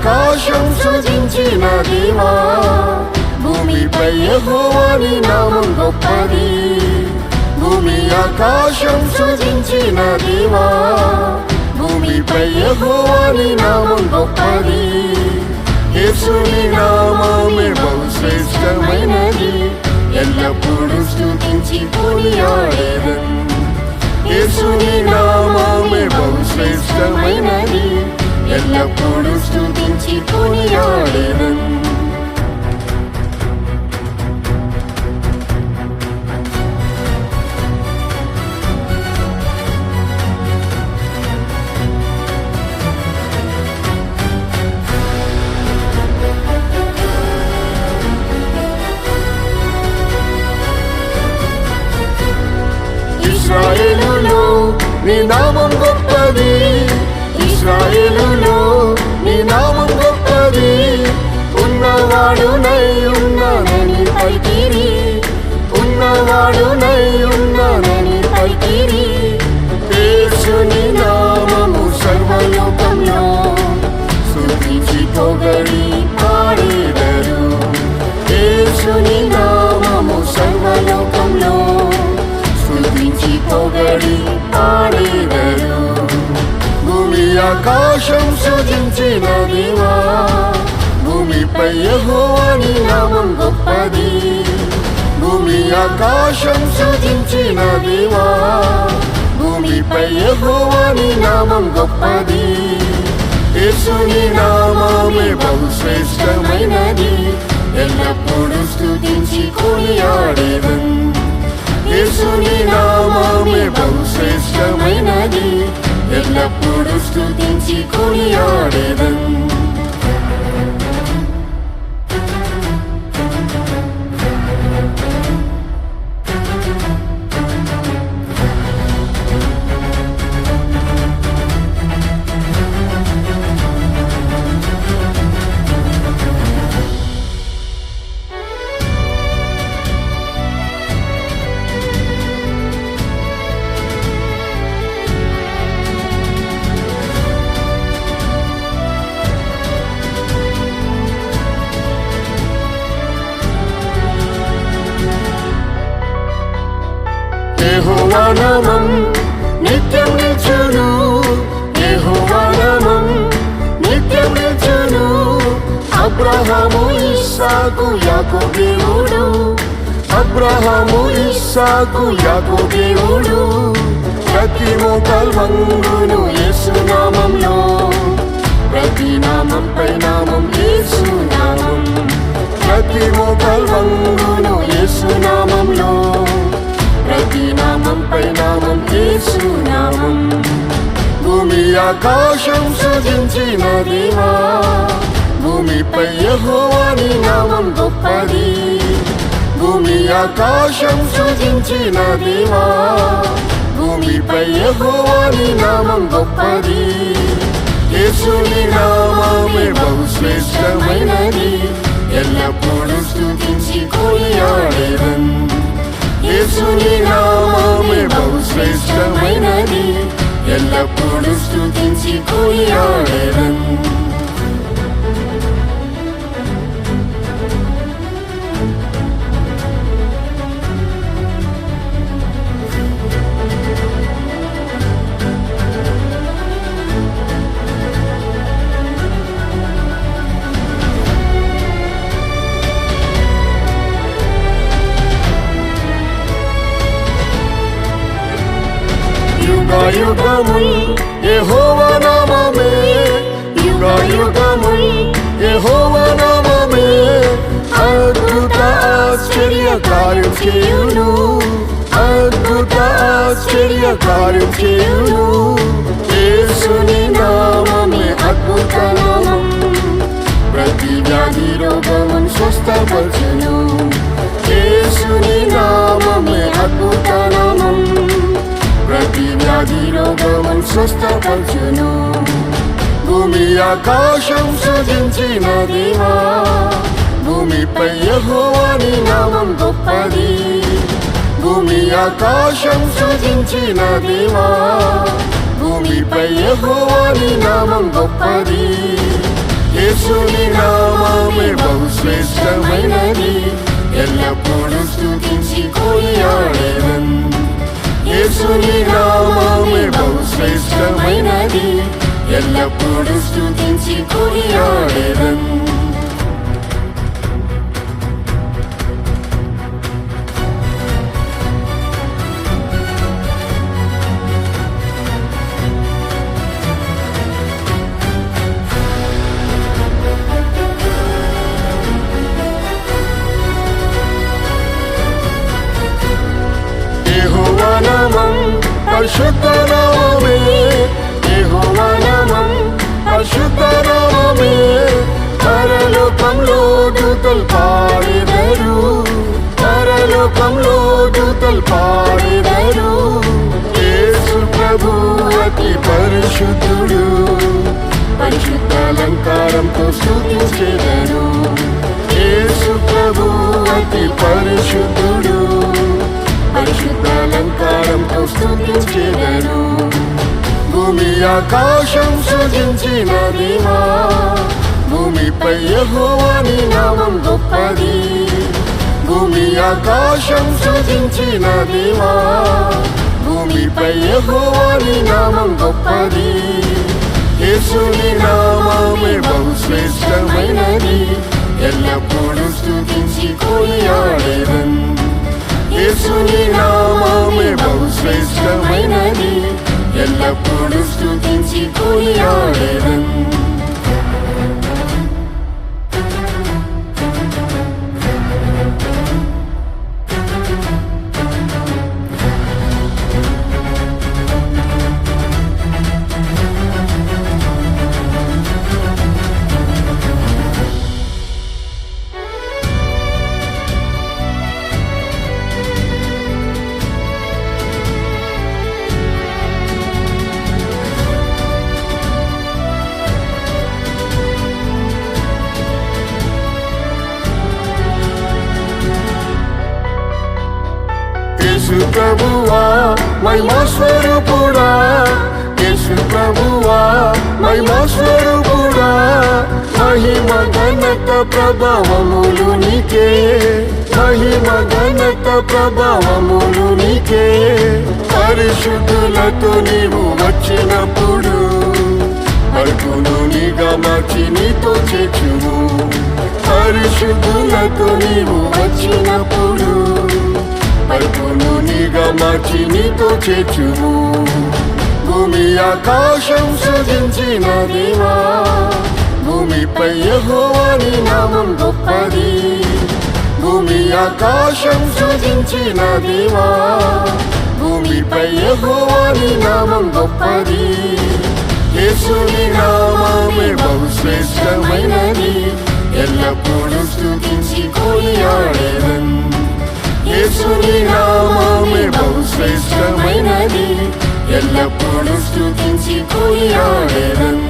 ఆకాశం సృజించిన దేవా, భూమిపై యెహోవా నీ నామం గొప్పది. భూమి ఆకాశం సృజించిన దేవా, భూమిపై యెహోవా నీ నామం గొప్పది. యేసుని నామమే బహుశ్రేష్టమైనది, ఎల్లప్పుడూ స్తుతించి కొనియాడెదన్. యేసుని నామమే బహుశ్రేష్టమైనది, ఎల్లప్పుడూ స్తుతించి కొనియాడెదన్. ఇశ్రాయేలులో నీ నామం గొప్పది, ఇశ్రాయేలులో నీ నామం గొప్పది. ఉన్నవాడునై ఉన్నానని పలికిరి, ఉన్నవాడునై ఉన్నానని పలికిరి. యేసుని నామము సర్వలోకంలో స్తుతించి పొగడి పాడెదరు. యేసుని నామము సర్వలోకంలో స్తుతించి పొగడి పాడెదరు. భూమి ఆకాశం సృజించిన దేవా, భూమిపై యెహోవా నీ నామం గొప్పది. భూమి ఆకాశం సృజించిన దేవా, భూమిపై యెహోవా నీ నామం గొప్పది. యేసుని నామమే బహుశ్రేష్టమైనది, ఎల్లప్పుడూ స్తుతించి కొనియాడెదన్. యేసుని నామమే బహుశ్రేష్టమైనది, ఎల్లప్పుడూ స్తుతించి కొనియాడెదన్. యెహోవా నామం నిత్యం నిల్చును, యెహోవా నామం నిత్యం నిల్చును. అబ్రహాము ఇస్సాకు యాకోబు దేవుడు, అబ్రహాము ఇస్సాకు యాకోబు దేవుడు. ప్రతి మోకాలు వంగును యేసు నామంలో, ప్రతి నామంపై నామం యేసు నామం. ప్రతి మోకాలు వంగును యేసు నామంలో, ప్రతి నామంపై నామం యేసు నామం. భూమి ఆకాశం సృజించిన దేవా, భూమిపై యెహోవా నీ నామం గొప్పది. భూమి ఆకాశం సృజించిన దేవా, భూమిపై యెహోవా నీ నామం గొప్పది. యేసుని నామమే బహుశ్రేష్టమైనది, ఎల్లప్పుడూ స్తుతించి కొనియాడెదన్. యేసుని నామమే బహుశ్రేష్టమైనది, ఎల్లప్పుడూ స్తుతించి కొనియాడెదన్. యుగయుగముల్ యెహోవా నామమే, యుగయుగముల్ యెహోవా నామమే. అద్భుత ఆశ్చర్య కార్యం చేయును, అద్భుత ఆశ్చర్య కార్యం చేయును. యేసుని నామమే అద్భుత నామం, ప్రతి వ్యాధి రోగమును స్వస్థపరచును. యేసుని నామమే అద్భుత నామం, ప్రతి వ్యాధి రోగమును స్వస్థపరచును. భూమి ఆకాశం సృజించిన దేవా, భూమిపై యెహోవా నీ నామం గొప్పది. భూమి ఆకాశం సృజించిన దేవా, భూమిపై యెహోవా నీ నామం గొప్పది. బహుశ్రేష్టమైనది, ఎల్లప్పుడూ స్తుతించి కొనియాడెదన్. యేసుని నామమే బహుశ్రేష్టమైనది, ఎల్లప్పుడూ స్తుతించి కొనియాడెదన్. యెహోవా నామం పరిశుద్ధ నామమే, యెహోవా నామం పరిశుద్ధ నామమే. పరలోకంలో దూతలు పాడెదరు, పరలోకంలో దూతలు పాడెదరు. యేసు ప్రభు అతి పరిశుద్ధుడు, పరిశుద్ధ అలంకారంతో స్తుతించెదరు. యేసు ప్రభు అతి పరిశుద్ధుడు, పరిశుద్ధ అలంకారంతో స్తుతించెదరు. భూమి ఆకాశం సృజించిన దేవా, భూమిపై యెహోవాని నామం గొప్పది. భూమి ఆకాశం సృజించిన దేవా, భూమిపై యెహోవాని నామం గొప్పది. యేసుని నామమే బహుశ్రేష్టమైనది, ఎల్లప్పుడూ స్తుతించి కొనియాడెదన్. యేసుని నామమే బహుశ్రేష్టమైనది, ఎల్లప్పుడూ స్తుతించి కొనియాడెదన్. యేసు ప్రభువా మహిమా స్వరూపుడా, యేసు ప్రభువా మహిమా స్వరూపుడా. మహిమ ఘనత ప్రభావములు నీకే, మహిమ ఘనత ప్రభావములు నీకే. పరిశుద్ధులతో నీవు వచ్చినప్పుడు పలుకును నీగా మార్చి నీతో చేర్చును. పరిశుద్ధులతో నీవు వచ్చినప్పుడు పలుకును నీగా మార్చి నీతో చేర్చును. భూమి ఆకాశం సృజించిన దేవా, భూమిపై యెహోవాని నామం గొప్పది. భూమి ఆకాశం సృజించిన దేవా, భూమిపై యెహోవాని నామం గొప్పది. యేసుని నామమే బహుశ్రేష్టమైనది, ఎల్లప్పుడూ స్తుతించి కొనియాడెదన్. యేసుని నామమే బహుశ్రేష్టమైనది, ఎల్లప్పుడూ స్తుతించి కొనియాడెదన్.